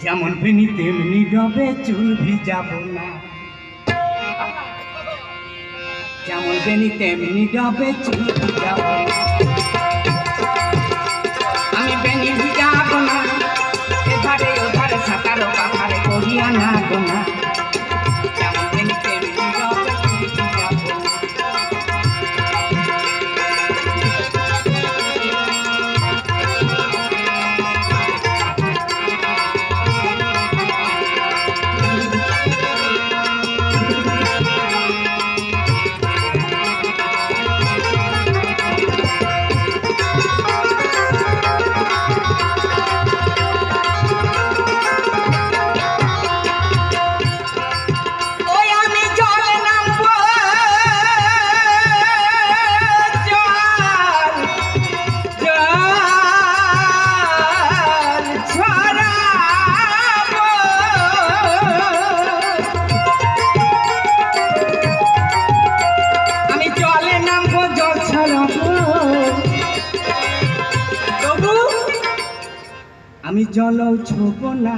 যেমন বেনি তেমনি রবে চুল ভিজাবো না, যেমন বেনি তেমনি রবে চুল ভিজাবো না। আমি বেনি ভিজাবো না, এধারে ওধারে সাঁতারো পাখারে করিয়া না গোনা। যেমন বেনি তেমনি রবে চুল ভিজাবো না। আমি জল ছোব না।